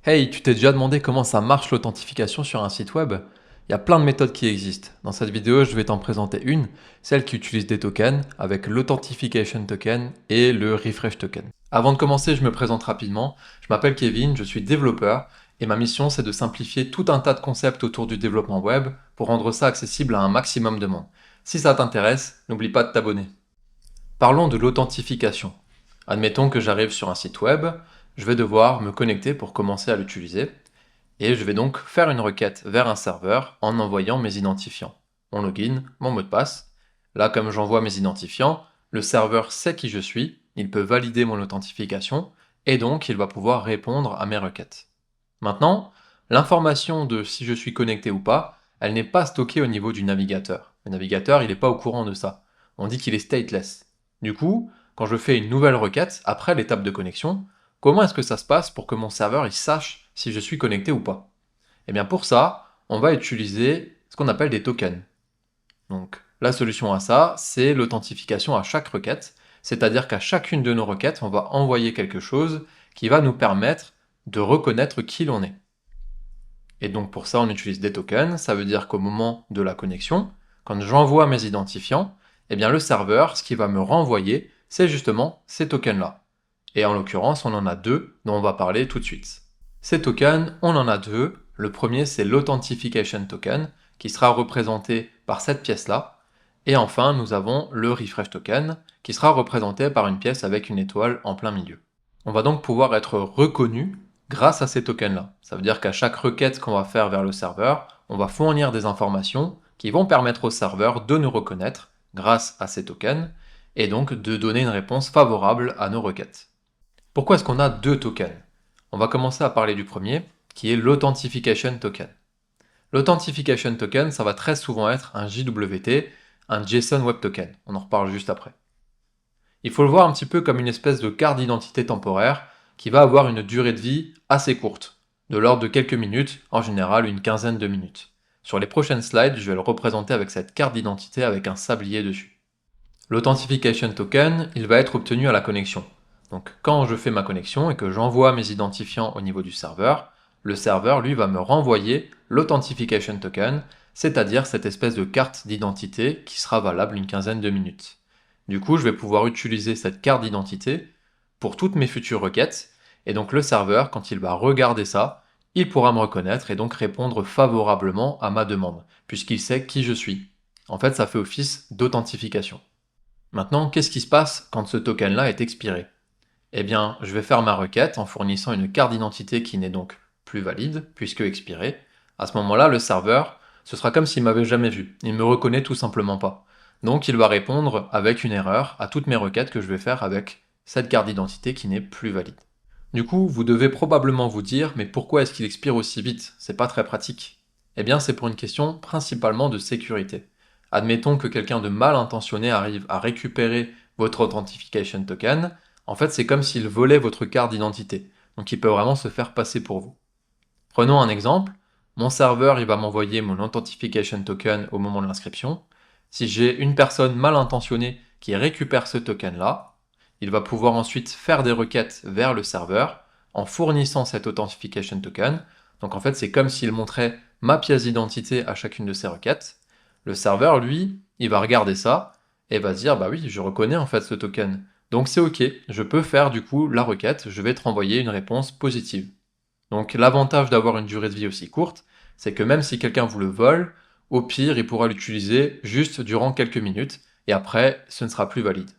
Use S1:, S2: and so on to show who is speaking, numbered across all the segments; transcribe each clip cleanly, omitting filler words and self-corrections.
S1: Hey, tu t'es déjà demandé comment ça marche l'authentification sur un site web? Il y a plein de méthodes qui existent. Dans cette vidéo, je vais t'en présenter une, celle qui utilise des tokens avec l'Authentification Token et le Refresh Token. Avant de commencer, je me présente rapidement. Je m'appelle Kevin, je suis développeur et ma mission c'est de simplifier tout un tas de concepts autour du développement web pour rendre ça accessible à un maximum de monde. Si ça t'intéresse, n'oublie pas de t'abonner. Parlons de l'authentification. Admettons que j'arrive sur un site web, je vais devoir me connecter pour commencer à l'utiliser, et je vais donc faire une requête vers un serveur en envoyant mes identifiants, mon login, mon mot de passe. Là, comme j'envoie mes identifiants, le serveur sait qui je suis, il peut valider mon authentification, et donc il va pouvoir répondre à mes requêtes. Maintenant, l'information de si je suis connecté ou pas, elle n'est pas stockée au niveau du navigateur. Le navigateur, il n'est pas au courant de ça. On dit qu'il est stateless. Du coup, quand je fais une nouvelle requête, après l'étape de connexion, comment est-ce que ça se passe pour que mon serveur il sache si je suis connecté ou pas? Eh bien pour ça, on va utiliser ce qu'on appelle des tokens. Donc la solution à ça, c'est l'authentification à chaque requête, c'est-à-dire qu'à chacune de nos requêtes, on va envoyer quelque chose qui va nous permettre de reconnaître qui l'on est. Et donc pour ça, on utilise des tokens, ça veut dire qu'au moment de la connexion, quand j'envoie mes identifiants, eh bien le serveur, ce qu'il va me renvoyer, c'est justement ces tokens-là. Et en l'occurrence, on en a deux dont on va parler tout de suite. Ces tokens, on en a deux. Le premier, c'est l'Authentification Token, qui sera représenté par cette pièce-là. Et enfin, nous avons le Refresh Token, qui sera représenté par une pièce avec une étoile en plein milieu. On va donc pouvoir être reconnu grâce à ces tokens-là. Ça veut dire qu'à chaque requête qu'on va faire vers le serveur, on va fournir des informations qui vont permettre au serveur de nous reconnaître grâce à ces tokens, et donc de donner une réponse favorable à nos requêtes. Pourquoi est-ce qu'on a deux tokens? On va commencer à parler du premier, qui est l'Authentification Token. L'Authentification Token, ça va très souvent être un JWT, un JSON Web Token. On en reparle juste après. Il faut le voir un petit peu comme une espèce de carte d'identité temporaire qui va avoir une durée de vie assez courte, de l'ordre de quelques minutes, en général une quinzaine de minutes. Sur les prochaines slides, je vais le représenter avec cette carte d'identité avec un sablier dessus. L'Authentification Token, il va être obtenu à la connexion. Donc quand je fais ma connexion et que j'envoie mes identifiants au niveau du serveur, le serveur lui va me renvoyer l'Authentification Token, c'est-à-dire cette espèce de carte d'identité qui sera valable une quinzaine de minutes. Du coup, je vais pouvoir utiliser cette carte d'identité pour toutes mes futures requêtes, et donc le serveur, quand il va regarder ça, il pourra me reconnaître et donc répondre favorablement à ma demande, puisqu'il sait qui je suis. En fait, ça fait office d'authentification. Maintenant, qu'est-ce qui se passe quand ce token-là est expiré? Eh bien, je vais faire ma requête en fournissant une carte d'identité qui n'est donc plus valide, puisque expirée. À ce moment-là, le serveur, ce sera comme s'il m'avait jamais vu. Il me reconnaît tout simplement pas. Donc, il va répondre avec une erreur à toutes mes requêtes que je vais faire avec cette carte d'identité qui n'est plus valide. Du coup, vous devez probablement vous dire, mais pourquoi est-ce qu'il expire aussi vite? C'est pas très pratique. Eh bien, c'est pour une question principalement de sécurité. Admettons que quelqu'un de mal intentionné arrive à récupérer votre Authentification Token. En fait, c'est comme s'il volait votre carte d'identité. Donc, il peut vraiment se faire passer pour vous. Prenons un exemple. Mon serveur, il va m'envoyer mon Authentification Token au moment de l'inscription. Si j'ai une personne mal intentionnée qui récupère ce token-là, il va pouvoir ensuite faire des requêtes vers le serveur en fournissant cet Authentification Token. Donc, en fait, c'est comme s'il montrait ma pièce d'identité à chacune de ses requêtes. Le serveur, lui, il va regarder ça et va se dire, bah oui, je reconnais en fait ce token. Donc c'est ok, je peux faire du coup la requête, je vais te renvoyer une réponse positive. Donc l'avantage d'avoir une durée de vie aussi courte, c'est que même si quelqu'un vous le vole, au pire, il pourra l'utiliser juste durant quelques minutes et après, ce ne sera plus valide.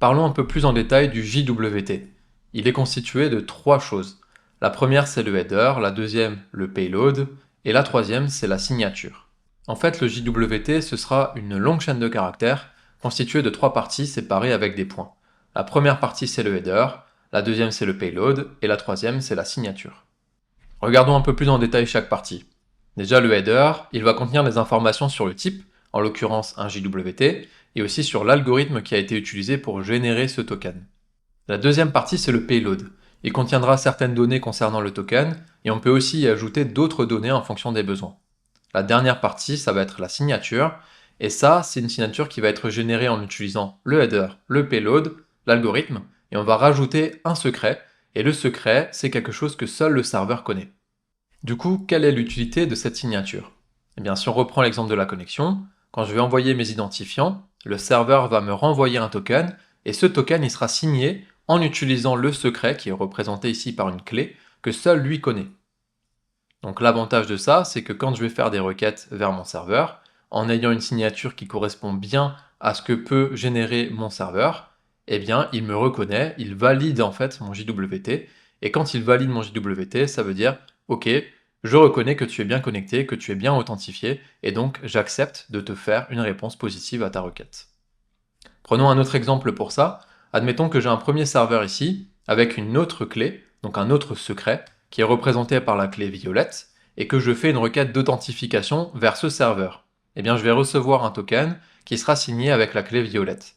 S1: Parlons un peu plus en détail du JWT. Il est constitué de trois choses. La première, c'est le header, la deuxième, le payload, et la troisième, c'est la signature. En fait, le JWT, ce sera une longue chaîne de caractères constituée de trois parties séparées avec des points. La première partie, c'est le header, la deuxième, c'est le payload, et la troisième, c'est la signature. Regardons un peu plus en détail chaque partie. Déjà, le header, il va contenir des informations sur le type, en l'occurrence un JWT, et aussi sur l'algorithme qui a été utilisé pour générer ce token. La deuxième partie, c'est le payload. Il contiendra certaines données concernant le token, et on peut aussi y ajouter d'autres données en fonction des besoins. La dernière partie, ça va être la signature, et ça, c'est une signature qui va être générée en utilisant le header, le payload, l'algorithme, et on va rajouter un secret, et le secret, c'est quelque chose que seul le serveur connaît. Du coup, quelle est l'utilité de cette signature? Eh bien, si on reprend l'exemple de la connexion, quand je vais envoyer mes identifiants, le serveur va me renvoyer un token, et ce token il sera signé en utilisant le secret qui est représenté ici par une clé que seul lui connaît. Donc l'avantage de ça, c'est que quand je vais faire des requêtes vers mon serveur, en ayant une signature qui correspond bien à ce que peut générer mon serveur, eh bien il me reconnaît, il valide en fait mon JWT, et quand il valide mon JWT, ça veut dire OK, je reconnais que tu es bien connecté, que tu es bien authentifié, et donc j'accepte de te faire une réponse positive à ta requête. Prenons un autre exemple pour ça. Admettons que j'ai un premier serveur ici, avec une autre clé, donc un autre secret, qui est représenté par la clé violette, et que je fais une requête d'authentification vers ce serveur. Eh bien, je vais recevoir un token qui sera signé avec la clé violette.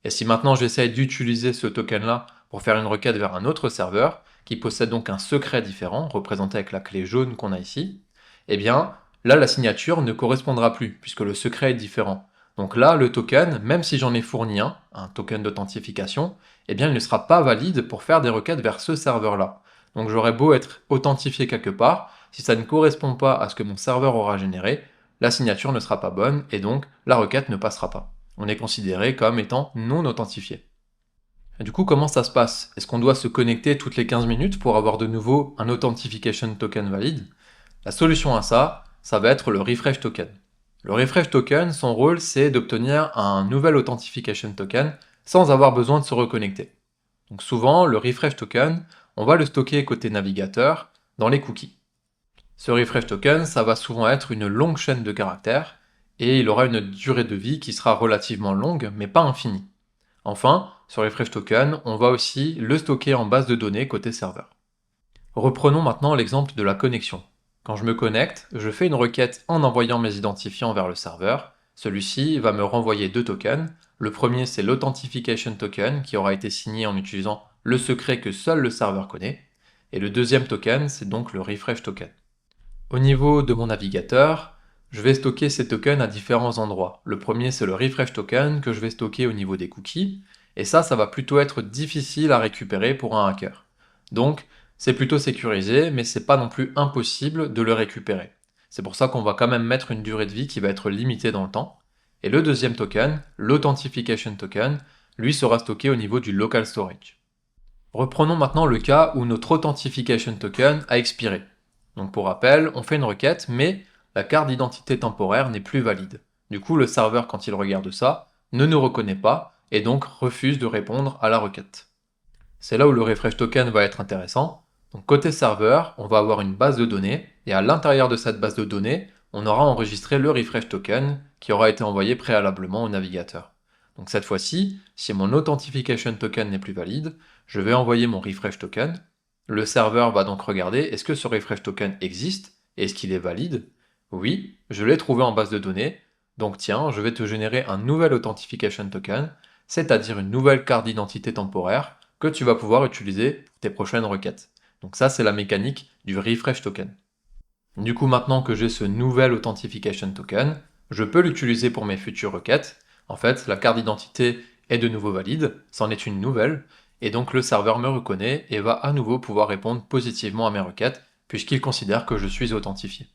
S1: Et si maintenant j'essaye d'utiliser ce token-là pour faire une requête vers un autre serveur, qui possède donc un secret différent, représenté avec la clé jaune qu'on a ici, eh bien, là, la signature ne correspondra plus, puisque le secret est différent. Donc là, le token, même si j'en ai fourni un token d'authentification, eh bien, il ne sera pas valide pour faire des requêtes vers ce serveur-là. Donc j'aurais beau être authentifié quelque part, si ça ne correspond pas à ce que mon serveur aura généré, la signature ne sera pas bonne, et donc la requête ne passera pas. On est considéré comme étant non authentifié. Et du coup, comment ça se passe? Est-ce qu'on doit se connecter toutes les 15 minutes pour avoir de nouveau un authentification token valide? La solution à ça, ça va être le refresh token. Le refresh token, son rôle, c'est d'obtenir un nouvel authentification token sans avoir besoin de se reconnecter. Donc souvent, le refresh token, on va le stocker côté navigateur dans les cookies. Ce refresh token, ça va souvent être une longue chaîne de caractères et il aura une durée de vie qui sera relativement longue mais pas infinie. Enfin, ce refresh token, on va aussi le stocker en base de données côté serveur. Reprenons maintenant l'exemple de la connexion. Quand je me connecte, je fais une requête en envoyant mes identifiants vers le serveur. Celui-ci va me renvoyer deux tokens. Le premier, c'est l'authentification token qui aura été signé en utilisant le secret que seul le serveur connaît. Et le deuxième token, c'est donc le refresh token. Au niveau de mon navigateur, je vais stocker ces tokens à différents endroits. Le premier, c'est le refresh token que je vais stocker au niveau des cookies. Et ça va plutôt être difficile à récupérer pour un hacker. Donc, c'est plutôt sécurisé, mais c'est pas non plus impossible de le récupérer. C'est pour ça qu'on va quand même mettre une durée de vie qui va être limitée dans le temps. Et le deuxième token, l'authentification token, lui sera stocké au niveau du local storage. Reprenons maintenant le cas où notre authentification token a expiré. Donc pour rappel, on fait une requête, mais la carte d'identité temporaire n'est plus valide. Du coup, le serveur, quand il regarde ça, ne nous reconnaît pas et donc refuse de répondre à la requête. C'est là où le refresh token va être intéressant. Donc côté serveur, on va avoir une base de données et à l'intérieur de cette base de données, on aura enregistré le refresh token qui aura été envoyé préalablement au navigateur. Donc cette fois-ci, si mon authentification token n'est plus valide, je vais envoyer mon refresh token. Le serveur va donc regarder est-ce que ce refresh token existe et est-ce qu'il est valide? Oui, je l'ai trouvé en base de données. Donc tiens, je vais te générer un nouvel authentification token, c'est-à-dire une nouvelle carte d'identité temporaire que tu vas pouvoir utiliser pour tes prochaines requêtes. Donc ça, c'est la mécanique du refresh token. Du coup, maintenant que j'ai ce nouvel authentification token, je peux l'utiliser pour mes futures requêtes. En fait, la carte d'identité est de nouveau valide, c'en est une nouvelle, et donc le serveur me reconnaît et va à nouveau pouvoir répondre positivement à mes requêtes, puisqu'il considère que je suis authentifié.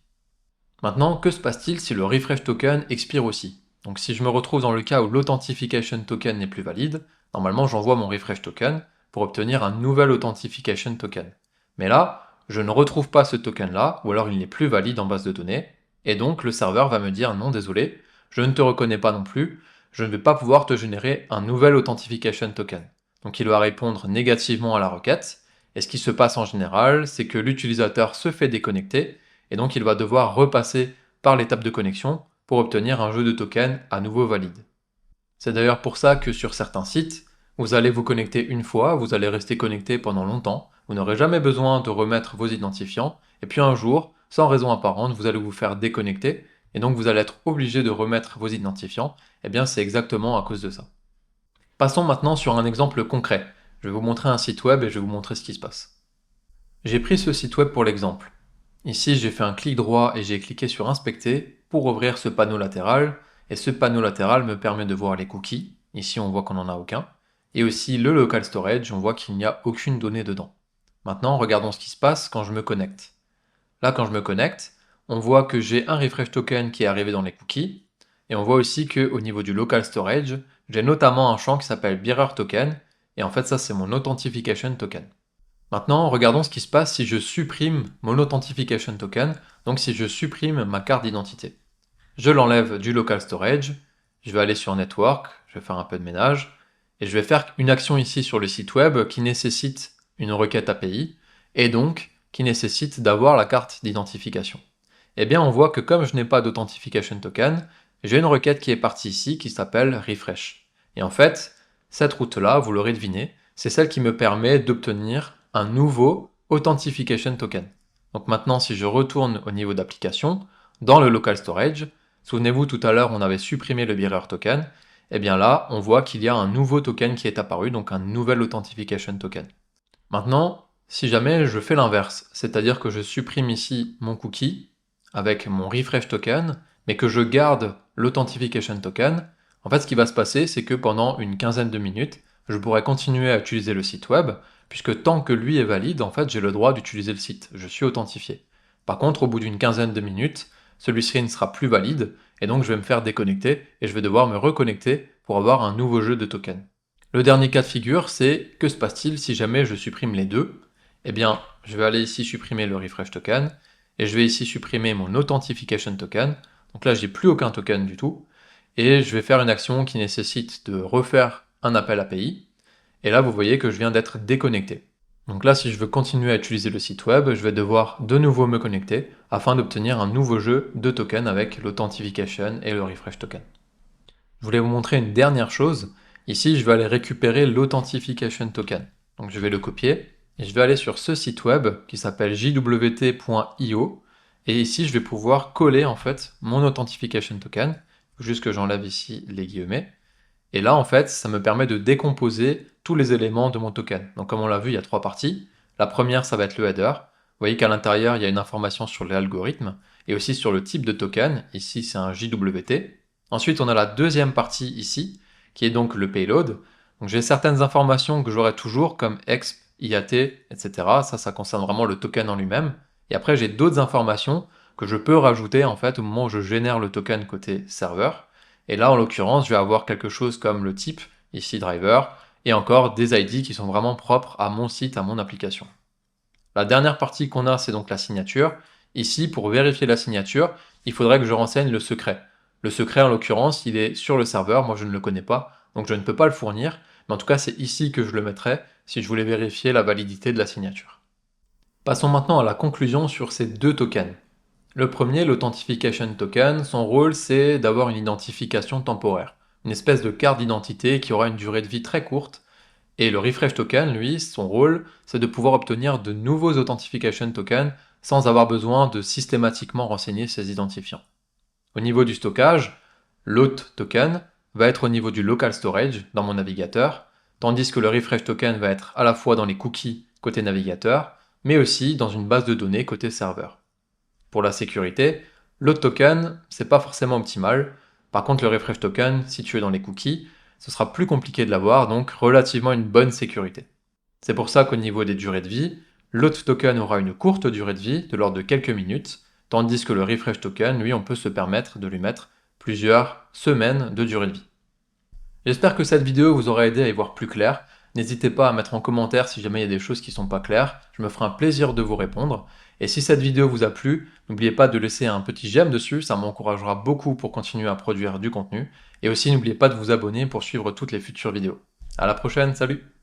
S1: Maintenant, que se passe-t-il si le refresh token expire aussi? Donc si je me retrouve dans le cas où l'authentification token n'est plus valide, normalement j'envoie mon refresh token pour obtenir un nouvel authentification token. Mais là, je ne retrouve pas ce token-là, ou alors il n'est plus valide en base de données, et donc le serveur va me dire non, désolé, je ne te reconnais pas non plus, je ne vais pas pouvoir te générer un nouvel authentification token. Donc il va répondre négativement à la requête, et ce qui se passe en général, c'est que l'utilisateur se fait déconnecter, et donc il va devoir repasser par l'étape de connexion pour obtenir un jeu de tokens à nouveau valide. C'est d'ailleurs pour ça que sur certains sites, vous allez vous connecter une fois, vous allez rester connecté pendant longtemps, vous n'aurez jamais besoin de remettre vos identifiants, et puis un jour, sans raison apparente, vous allez vous faire déconnecter, et donc vous allez être obligé de remettre vos identifiants, et bien c'est exactement à cause de ça. Passons maintenant sur un exemple concret. Je vais vous montrer un site web et je vais vous montrer ce qui se passe. J'ai pris ce site web pour l'exemple. Ici, j'ai fait un clic droit et j'ai cliqué sur Inspecter pour ouvrir ce panneau latéral, et ce panneau latéral me permet de voir les cookies. Ici, on voit qu'on n'en a aucun. Et aussi le local storage, on voit qu'il n'y a aucune donnée dedans. Maintenant, regardons ce qui se passe quand je me connecte. Là, quand je me connecte, on voit que j'ai un refresh token qui est arrivé dans les cookies, et on voit aussi qu'au niveau du local storage, j'ai notamment un champ qui s'appelle bearer token, et en fait ça c'est mon authentification token. Maintenant, regardons ce qui se passe si je supprime mon authentification token, donc si je supprime ma carte d'identité. Je l'enlève du local storage, je vais aller sur network, je vais faire un peu de ménage, et je vais faire une action ici sur le site web qui nécessite une requête API, et donc qui nécessite d'avoir la carte d'identification. Eh bien, on voit que comme je n'ai pas d'authentification token, j'ai une requête qui est partie ici qui s'appelle refresh. Et en fait, cette route-là, vous l'aurez deviné, c'est celle qui me permet d'obtenir un nouveau authentification token. Donc maintenant, si je retourne au niveau d'application, dans le local storage, souvenez-vous tout à l'heure on avait supprimé le bearer token, et bien là, on voit qu'il y a un nouveau token qui est apparu, donc un nouvel authentification token. Maintenant, si jamais je fais l'inverse, c'est-à-dire que je supprime ici mon cookie avec mon refresh token, mais que je garde l'authentification token, en fait ce qui va se passer, c'est que pendant une quinzaine de minutes, je pourrai continuer à utiliser le site web, puisque tant que lui est valide, en fait j'ai le droit d'utiliser le site, je suis authentifié. Par contre, au bout d'une quinzaine de minutes, celui-ci ne sera plus valide, et donc je vais me faire déconnecter, et je vais devoir me reconnecter pour avoir un nouveau jeu de tokens. Le dernier cas de figure, c'est que se passe-t-il si jamais je supprime les deux? Eh bien, je vais aller ici supprimer le refresh token, et je vais ici supprimer mon authentification token. Donc là, j'ai plus aucun token du tout, et je vais faire une action qui nécessite de refaire un appel API, et là, vous voyez que je viens d'être déconnecté. Donc là, si je veux continuer à utiliser le site web, je vais devoir de nouveau me connecter afin d'obtenir un nouveau jeu de tokens avec l'authentification et le refresh token. Je voulais vous montrer une dernière chose. Ici, je vais aller récupérer l'authentification token. Donc je vais le copier et je vais aller sur ce site web qui s'appelle jwt.io et ici, je vais pouvoir coller en fait mon authentification token. Il faut juste que j'enlève ici les guillemets. Et là, en fait, ça me permet de décomposer tous les éléments de mon token. Donc comme on l'a vu, il y a trois parties. La première, ça va être le header. Vous voyez qu'à l'intérieur, il y a une information sur l'algorithme et aussi sur le type de token. Ici, c'est un JWT. Ensuite, on a la deuxième partie ici, qui est donc le payload. Donc j'ai certaines informations que j'aurai toujours, comme exp, IAT, etc. Ça concerne vraiment le token en lui-même. Et après, j'ai d'autres informations que je peux rajouter en fait au moment où je génère le token côté serveur. Et là, en l'occurrence, je vais avoir quelque chose comme le type, ici driver, et encore des ID qui sont vraiment propres à mon site, à mon application. La dernière partie qu'on a, c'est donc la signature. Ici, pour vérifier la signature, il faudrait que je renseigne le secret. Le secret, en l'occurrence, il est sur le serveur, moi je ne le connais pas, donc je ne peux pas le fournir, mais en tout cas, c'est ici que je le mettrai si je voulais vérifier la validité de la signature. Passons maintenant à la conclusion sur ces deux tokens. Le premier, l'authentification token, son rôle c'est d'avoir une identification temporaire, une espèce de carte d'identité qui aura une durée de vie très courte, et le refresh token, lui, son rôle c'est de pouvoir obtenir de nouveaux authentification tokens sans avoir besoin de systématiquement renseigner ses identifiants. Au niveau du stockage, l'auth token va être au niveau du local storage dans mon navigateur, tandis que le refresh token va être à la fois dans les cookies côté navigateur, mais aussi dans une base de données côté serveur. Pour la sécurité, l'auth token, c'est pas forcément optimal. Par contre, le refresh token, situé dans les cookies, ce sera plus compliqué de l'avoir, donc relativement une bonne sécurité. C'est pour ça qu'au niveau des durées de vie, l'auth token aura une courte durée de vie, de l'ordre de quelques minutes, tandis que le refresh token, lui, on peut se permettre de lui mettre plusieurs semaines de durée de vie. J'espère que cette vidéo vous aura aidé à y voir plus clair. N'hésitez pas à mettre en commentaire si jamais il y a des choses qui ne sont pas claires, je me ferai un plaisir de vous répondre. Et si cette vidéo vous a plu, n'oubliez pas de laisser un petit j'aime dessus, ça m'encouragera beaucoup pour continuer à produire du contenu. Et aussi n'oubliez pas de vous abonner pour suivre toutes les futures vidéos. À la prochaine, salut!